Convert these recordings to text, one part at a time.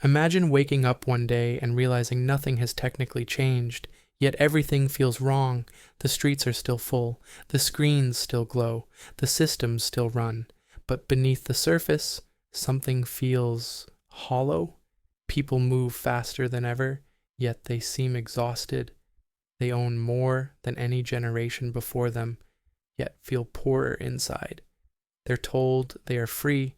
Imagine waking up one day and realizing nothing has technically changed, yet everything feels wrong. The streets are still full, the screens still glow, the systems still run. But beneath the surface, something feels hollow. People move faster than ever, yet they seem exhausted. They own more than any generation before them, yet feel poorer inside. They're told they are free,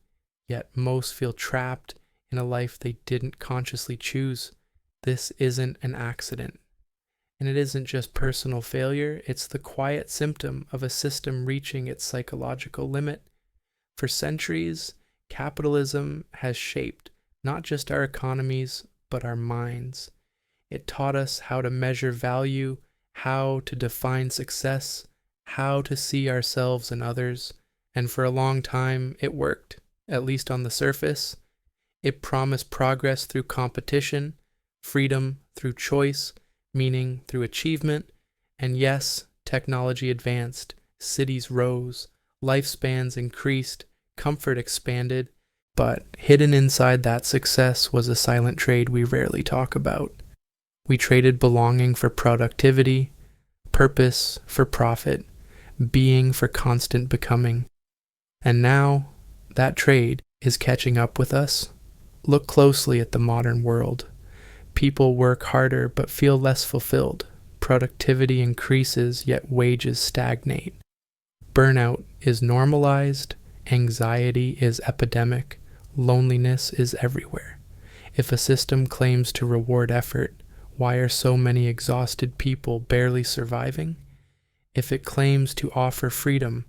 yet most feel trapped in a life they didn't consciously choose. This isn't an accident. And it isn't just personal failure, it's the quiet symptom of a system reaching its psychological limit. For centuries, capitalism has shaped not just our economies, but our minds. It taught us how to measure value, how to define success, how to see ourselves and others. And for a long time, it worked, at least on the surface. It promised progress through competition, freedom through choice, meaning through achievement. And yes, technology advanced, cities rose, lifespans increased, comfort expanded. But hidden inside that success was a silent trade we rarely talk about. We traded belonging for productivity, purpose for profit, being for constant becoming. And now, that trade is catching up with us. Look closely at the modern world. People work harder but feel less fulfilled. Productivity increases, yet wages stagnate. Burnout is normalized, anxiety is epidemic, loneliness is everywhere. If a system claims to reward effort, why are so many exhausted people barely surviving? If it claims to offer freedom,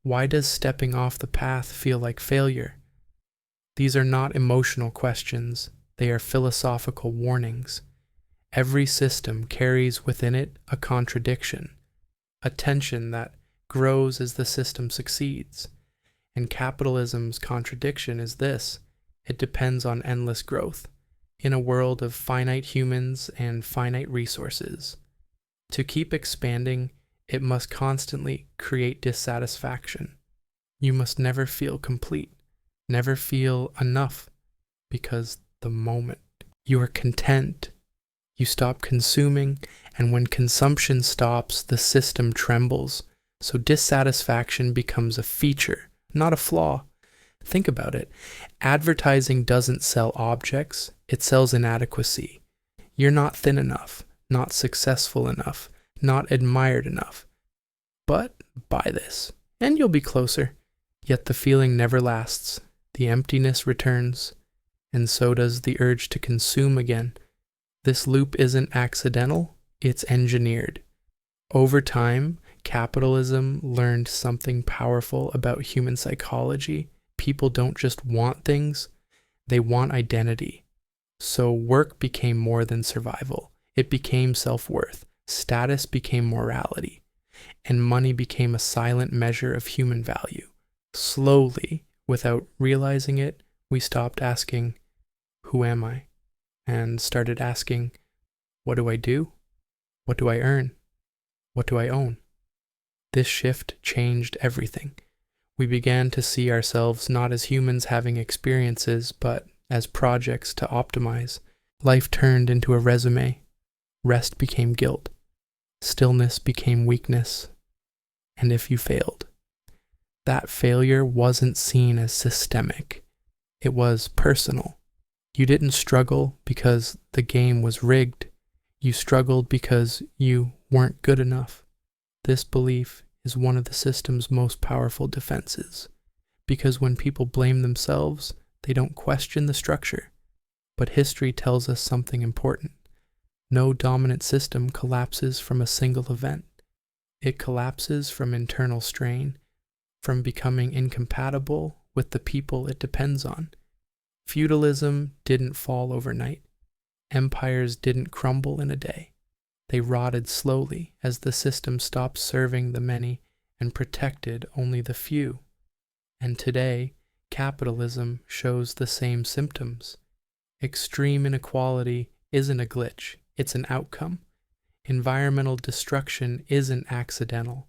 why does stepping off the path feel like failure? These are not emotional questions, they are philosophical warnings. Every system carries within it a contradiction, a tension that grows as the system succeeds. And capitalism's contradiction is this: it depends on endless growth, in a world of finite humans and finite resources. To keep expanding, it must constantly create dissatisfaction. You must never feel complete, never feel enough, because the moment you are content, you stop consuming, and when consumption stops, the system trembles. So dissatisfaction becomes a feature, not a flaw. Think about it. Advertising doesn't sell objects, it sells inadequacy. You're not thin enough, not successful enough, not admired enough. But buy this, and you'll be closer. Yet the feeling never lasts. The emptiness returns, and so does the urge to consume again. This loop isn't accidental, it's engineered. Over time, capitalism learned something powerful about human psychology. People don't just want things, they want identity. So work became more than survival. It became self-worth. Status became morality. And money became a silent measure of human value. Slowly, without realizing it, we stopped asking, "Who am I?" and started asking, "What do I do? What do I earn? What do I own?" This shift changed everything. We began to see ourselves not as humans having experiences, but as projects to optimize. Life turned into a resume. Rest became guilt. Stillness became weakness. And if you failed, that failure wasn't seen as systemic. It was personal. You didn't struggle because the game was rigged. You struggled because you weren't good enough. This belief is one of the system's most powerful defenses, because when people blame themselves, they don't question the structure. But history tells us something important. No dominant system collapses from a single event. It collapses from internal strain, from becoming incompatible with the people it depends on. Feudalism didn't fall overnight. Empires didn't crumble in a day. They rotted slowly as the system stopped serving the many and protected only the few. And today, capitalism shows the same symptoms. Extreme inequality isn't a glitch, it's an outcome. Environmental destruction isn't accidental,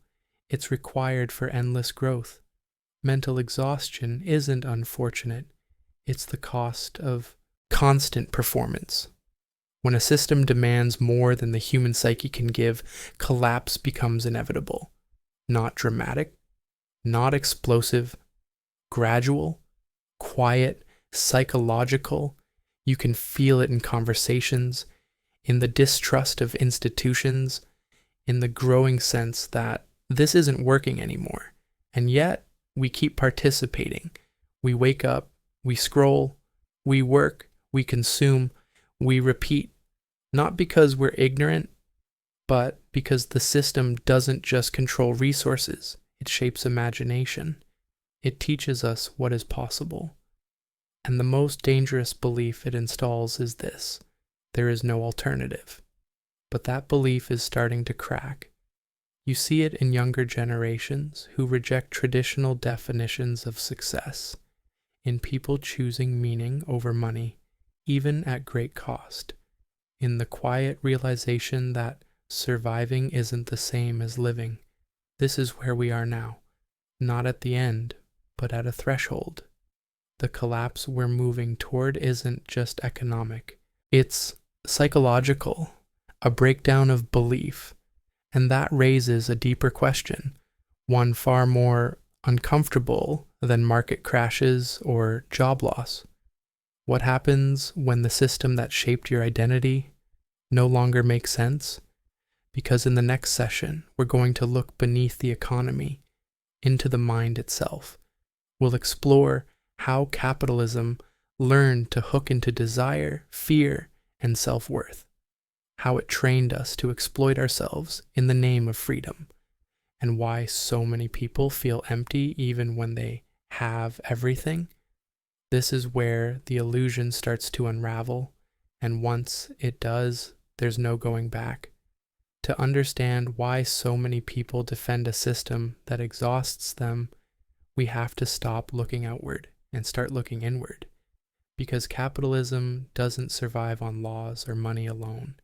it's required for endless growth. Mental exhaustion isn't unfortunate, it's the cost of constant performance. When a system demands more than the human psyche can give, collapse becomes inevitable. Not dramatic, not explosive, gradual, quiet, psychological. You can feel it in conversations, in the distrust of institutions, in the growing sense that this isn't working anymore. And yet, we keep participating. We wake up, we scroll, we work, we consume, we repeat. Not because we're ignorant, but because the system doesn't just control resources, it shapes imagination. It teaches us what is possible. And the most dangerous belief it installs is this: there is no alternative. But that belief is starting to crack. You see it in younger generations who reject traditional definitions of success, in people choosing meaning over money, even at great cost, in the quiet realization that surviving isn't the same as living. This is where we are now, not at the end, but at a threshold. The collapse we're moving toward isn't just economic, it's psychological, a breakdown of belief, and that raises a deeper question, one far more uncomfortable than market crashes or job loss. What happens when the system that shaped your identity no longer makes sense? Because in the next session, we're going to look beneath the economy, into the mind itself. We'll explore how capitalism learned to hook into desire, fear, and self-worth, how it trained us to exploit ourselves in the name of freedom, and why so many people feel empty even when they have everything. This is where the illusion starts to unravel, and once it does, there's no going back. To understand why so many people defend a system that exhausts them, we have to stop looking outward and start looking inward. Because capitalism doesn't survive on laws or money alone.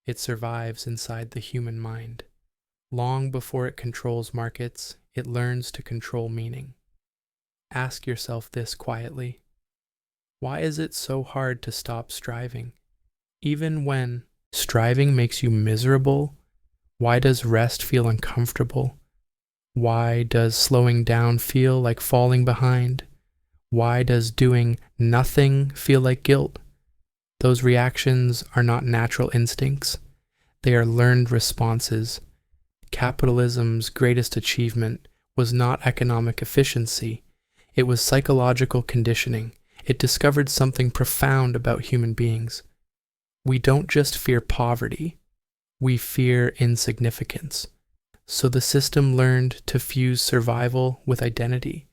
It survives inside the human mind. Long before it controls markets, it learns to control meaning. Ask yourself this quietly: why is it so hard to stop striving? Even when striving makes you miserable, why does rest feel uncomfortable? Why does slowing down feel like falling behind? Why does doing nothing feel like guilt? Those reactions are not natural instincts. They are learned responses. Capitalism's greatest achievement was not economic efficiency. It was psychological conditioning. It discovered something profound about human beings. We don't just fear poverty. We fear insignificance. So the system learned to fuse survival with identity.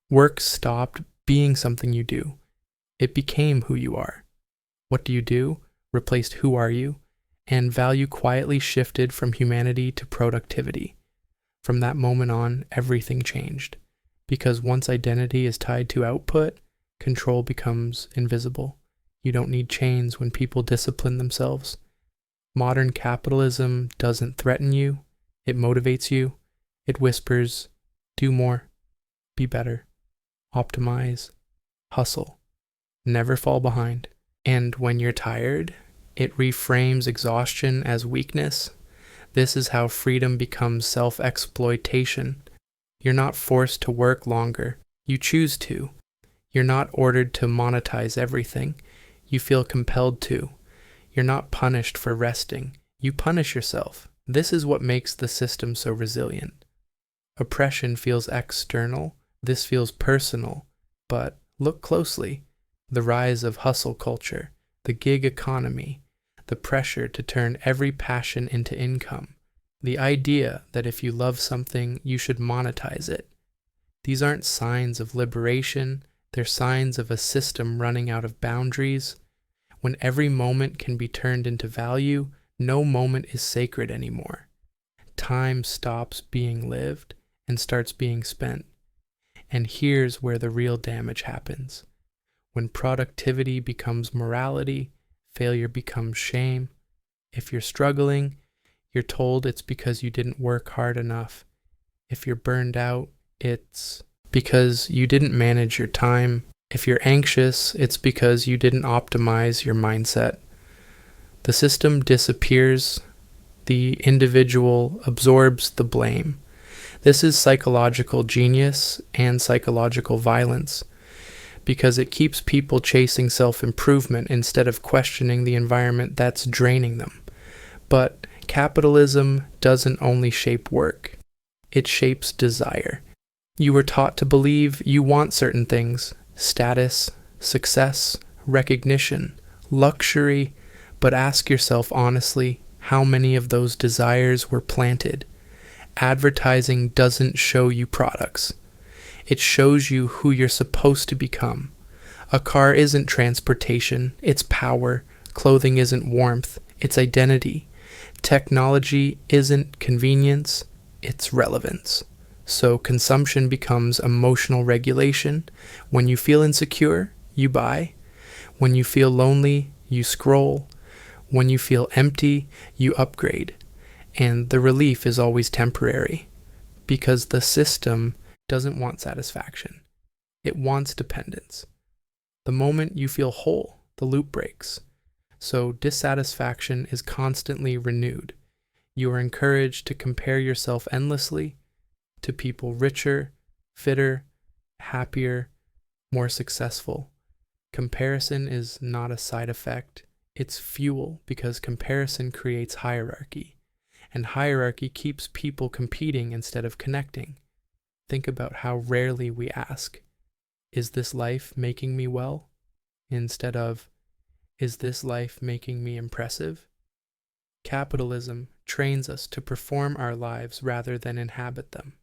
Work stopped being something you do. It became who you are. What do you do replaced who are you, and value quietly shifted from humanity to productivity. From that moment on, everything changed. Because once identity is tied to output, control becomes invisible. You don't need chains when people discipline themselves. Modern capitalism doesn't threaten you. It motivates you. It whispers, do more, be better, optimize, hustle, never fall behind. And when you're tired, it reframes exhaustion as weakness. This is how freedom becomes self-exploitation. You're not forced to work longer. You choose to. You're not ordered to monetize everything. You feel compelled to. You're not punished for resting. You punish yourself. This is what makes the system so resilient. Oppression feels external. This feels personal. But look closely. The rise of hustle culture, the gig economy, the pressure to turn every passion into income, the idea that if you love something, you should monetize it. These aren't signs of liberation. They're signs of a system running out of boundaries. When every moment can be turned into value, no moment is sacred anymore. Time stops being lived and starts being spent. And here's where the real damage happens. When productivity becomes morality, failure becomes shame. If you're struggling, you're told it's because you didn't work hard enough. If you're burned out, it's because you didn't manage your time. If you're anxious, it's because you didn't optimize your mindset. The system disappears, the individual absorbs the blame. This is psychological genius and psychological violence, because it keeps people chasing self-improvement instead of questioning the environment that's draining them. But capitalism doesn't only shape work, it shapes desire. You were taught to believe you want certain things: status, success, recognition, luxury, but ask yourself honestly, how many of those desires were planted? Advertising doesn't show you products. It shows you who you're supposed to become. A car isn't transportation, it's power. Clothing isn't warmth, it's identity. Technology isn't convenience, it's relevance. So consumption becomes emotional regulation. When you feel insecure, you buy. When you feel lonely, you scroll. When you feel empty, you upgrade. And the relief is always temporary, because the system doesn't want satisfaction. It wants dependence. The moment you feel whole, the loop breaks. So dissatisfaction is constantly renewed. You are encouraged to compare yourself endlessly to people richer, fitter, happier, more successful. Comparison is not a side effect, it's fuel, because comparison creates hierarchy, and hierarchy keeps people competing instead of connecting. Think about how rarely we ask, is this life making me well? Instead of, is this life making me impressive? Capitalism trains us to perform our lives rather than inhabit them.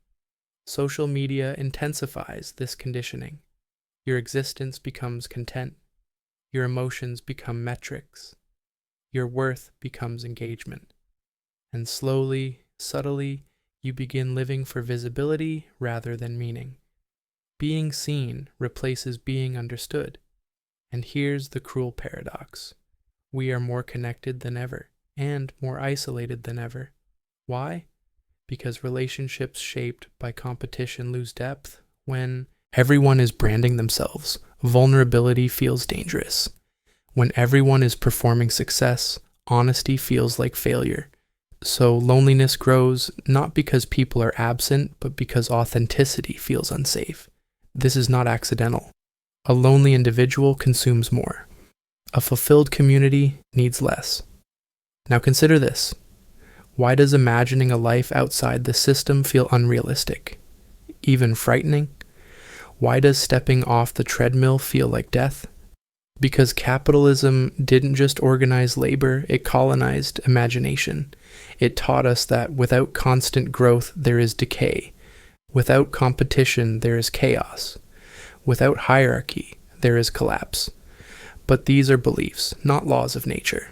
Social media intensifies this conditioning. Your existence becomes content. Your emotions become metrics. Your worth becomes engagement. And slowly, subtly, you begin living for visibility rather than meaning. Being seen replaces being understood. And here's the cruel paradox. We are more connected than ever, and more isolated than ever. Why? Because relationships shaped by competition lose depth. When everyone is branding themselves, vulnerability feels dangerous. When everyone is performing success, honesty feels like failure. So loneliness grows not because people are absent, but because authenticity feels unsafe. This is not accidental. A lonely individual consumes more. A fulfilled community needs less. Now consider this. Why does imagining a life outside the system feel unrealistic, even frightening? Why does stepping off the treadmill feel like death? Because capitalism didn't just organize labor, it colonized imagination. It taught us that without constant growth, there is decay. Without competition, there is chaos. Without hierarchy, there is collapse. But these are beliefs, not laws of nature.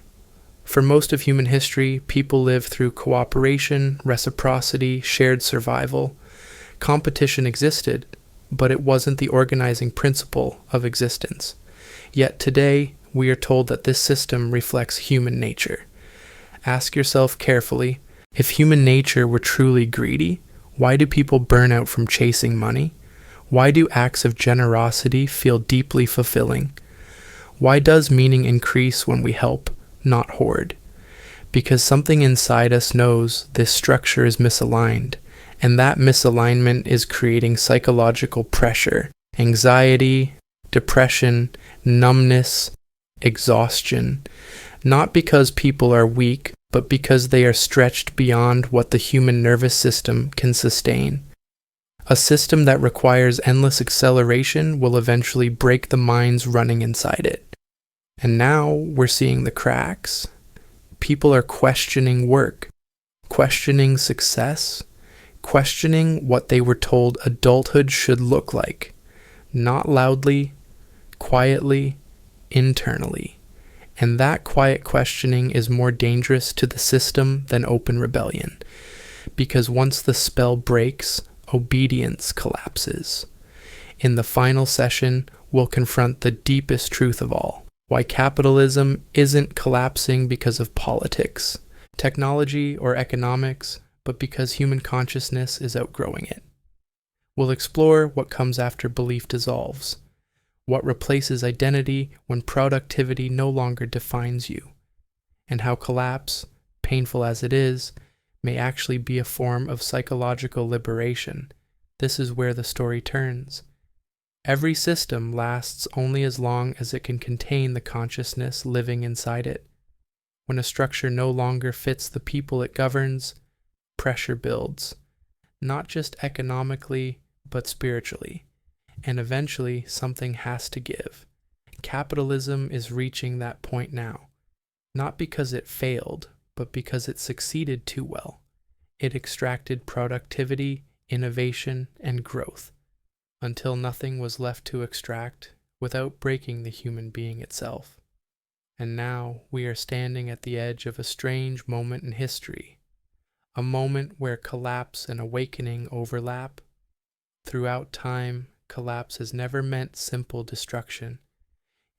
For most of human history, people lived through cooperation, reciprocity, shared survival. Competition existed, but it wasn't the organizing principle of existence. Yet today, we are told that this system reflects human nature. Ask yourself carefully, if human nature were truly greedy, why do people burn out from chasing money? Why do acts of generosity feel deeply fulfilling? Why does meaning increase when we help, not hoard? Because something inside us knows this structure is misaligned, and that misalignment is creating psychological pressure, anxiety, depression, numbness, exhaustion, not because people are weak, but because they are stretched beyond what the human nervous system can sustain. A system that requires endless acceleration will eventually break the minds running inside it. And now we're seeing the cracks. People are questioning work, questioning success, questioning what they were told adulthood should look like. Not loudly, quietly, internally. And that quiet questioning is more dangerous to the system than open rebellion. Because once the spell breaks, obedience collapses. In the final session, we'll confront the deepest truth of all. Why capitalism isn't collapsing because of politics, technology, or economics, but because human consciousness is outgrowing it. We'll explore what comes after belief dissolves, what replaces identity when productivity no longer defines you, and how collapse, painful as it is, may actually be a form of psychological liberation. This is where the story turns. Every system lasts only as long as it can contain the consciousness living inside it. When a structure no longer fits the people it governs, pressure builds, not just economically, but spiritually. And eventually, something has to give. Capitalism is reaching that point now, not because it failed, but because it succeeded too well. It extracted productivity, innovation, and growth, until nothing was left to extract without breaking the human being itself. And now we are standing at the edge of a strange moment in history, a moment where collapse and awakening overlap. Throughout time, collapse has never meant simple destruction.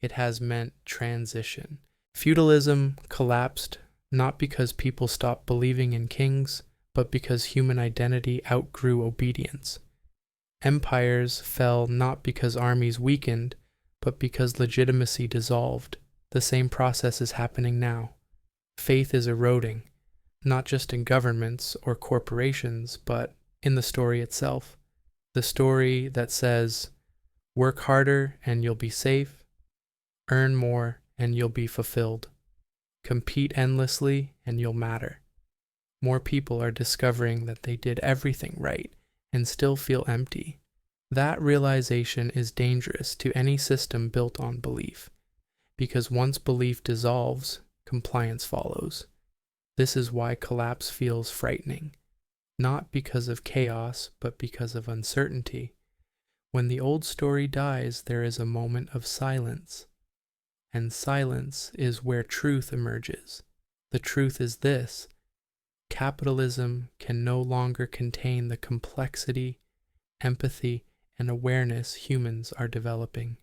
It has meant transition. Feudalism collapsed not because people stopped believing in kings, but because human identity outgrew obedience. Empires fell not because armies weakened, but because legitimacy dissolved. The same process is happening now. Faith is eroding, not just in governments or corporations, but in the story itself. The story that says, work harder and you'll be safe, earn more and you'll be fulfilled, compete endlessly and you'll matter. More people are discovering that they did everything right and still feel empty. That realization is dangerous to any system built on belief, because once belief dissolves, compliance follows. This is why collapse feels frightening, not because of chaos, but because of uncertainty. When the old story dies, there is a moment of silence, and silence is where truth emerges. The truth is this: capitalism can no longer contain the complexity, empathy, and awareness humans are developing.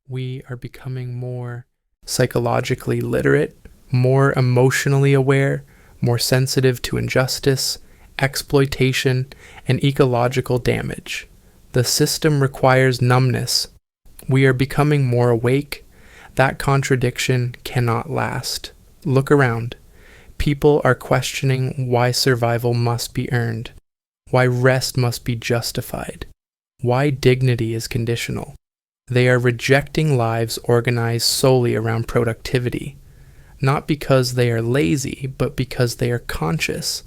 We are becoming more psychologically literate, more emotionally aware, more sensitive to injustice, exploitation, and ecological damage. The system requires numbness. We are becoming more awake. That contradiction cannot last. Look around. People are questioning why survival must be earned, why rest must be justified, why dignity is conditional. They are rejecting lives organized solely around productivity, not because they are lazy, but because they are conscious.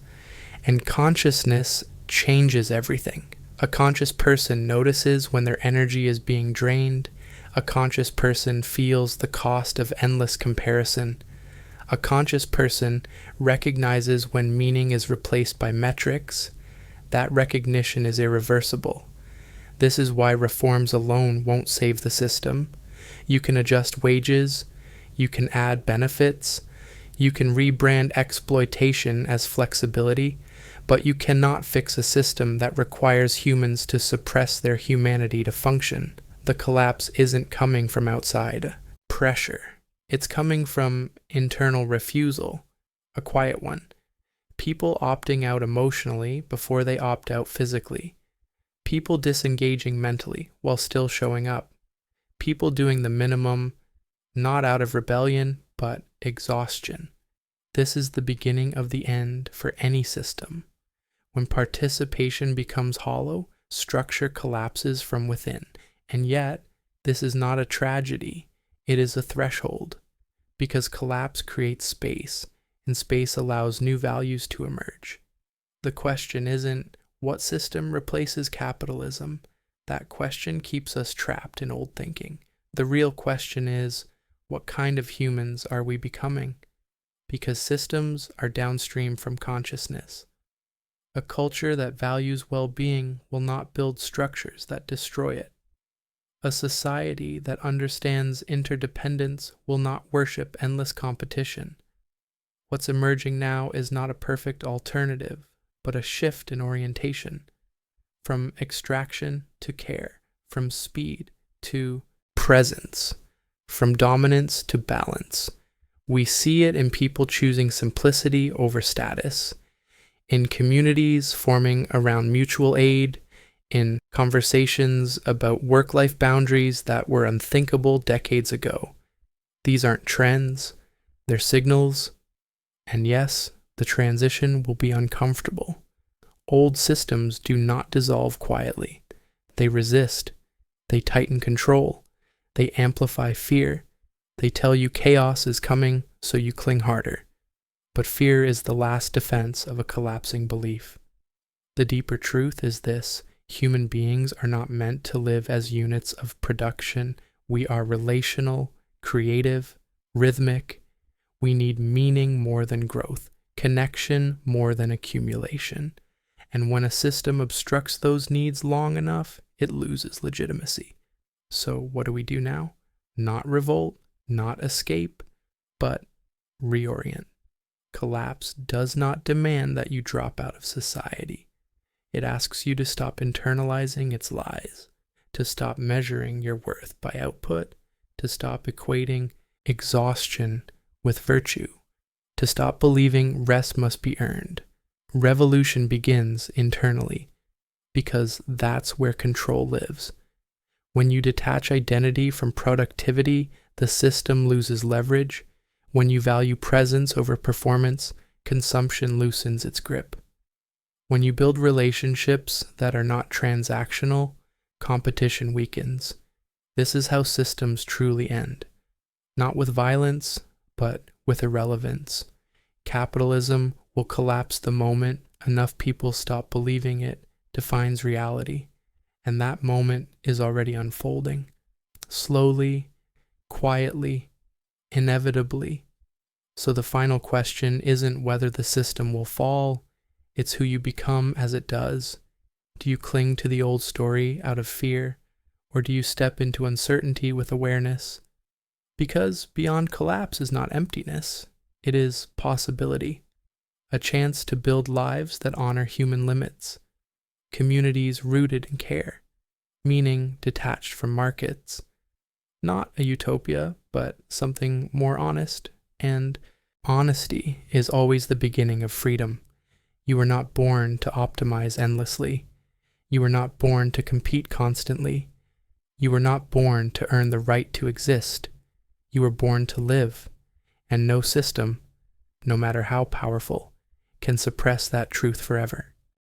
And consciousness changes everything. A conscious person notices when their energy is being drained. A conscious person feels the cost of endless comparison. A conscious person recognizes when meaning is replaced by metrics. That recognition is irreversible. This is why reforms alone won't save the system. You can adjust wages, you can add benefits, you can rebrand exploitation as flexibility, but you cannot fix a system that requires humans to suppress their humanity to function. The collapse isn't coming from outside pressure. It's coming from internal refusal, a quiet one. People opting out emotionally before they opt out physically. People disengaging mentally while still showing up. People doing the minimum, not out of rebellion, but exhaustion. This is the beginning of the end for any system. When participation becomes hollow, structure collapses from within. And yet, this is not a tragedy. It is a threshold. Because collapse creates space, and space allows new values to emerge. The question isn't, what system replaces capitalism? That question keeps us trapped in old thinking. The real question is, what kind of humans are we becoming? Because systems are downstream from consciousness. A culture that values well-being will not build structures that destroy it. A society that understands interdependence will not worship endless competition. What's emerging now is not a perfect alternative, but a shift in orientation, from extraction to care, from speed to presence, from dominance to balance. We see it in people choosing simplicity over status, in communities forming around mutual aid, in Conversations about work-life boundaries that were unthinkable decades ago. These aren't trends, they're signals, and yes, the transition will be uncomfortable. Old systems do not dissolve quietly. They resist. They tighten control. They amplify fear. They tell you chaos is coming, so you cling harder. But fear is the last defense of a collapsing belief. The deeper truth is this: human beings are not meant to live as units of production. We are relational, creative, rhythmic. We need meaning more than growth, connection more than accumulation. And when a system obstructs those needs long enough, it loses legitimacy. So what do we do now? Not revolt, not escape, but reorient. Collapse does not demand that you drop out of society. It asks you to stop internalizing its lies, to stop measuring your worth by output, to stop equating exhaustion with virtue, to stop believing rest must be earned. Revolution begins internally, because that's where control lives. When you detach identity from productivity, the system loses leverage. When you value presence over performance, consumption loosens its grip. When you build relationships that are not transactional, competition weakens. This is how systems truly end. Not with violence, but with irrelevance. Capitalism will collapse the moment enough people stop believing it defines reality, and that moment is already unfolding. Slowly, quietly, inevitably. So the final question isn't whether the system will fall, it's who you become as it does. Do you cling to the old story out of fear, or do you step into uncertainty with awareness? Because beyond collapse is not emptiness, it is possibility. A chance to build lives that honor human limits, communities rooted in care, meaning detached from markets. Not a utopia, but something more honest, and honesty is always the beginning of freedom. You were not born to optimize endlessly. You were not born to compete constantly. You were not born to earn the right to exist. You were born to live, and no system, no matter how powerful, can suppress that truth forever.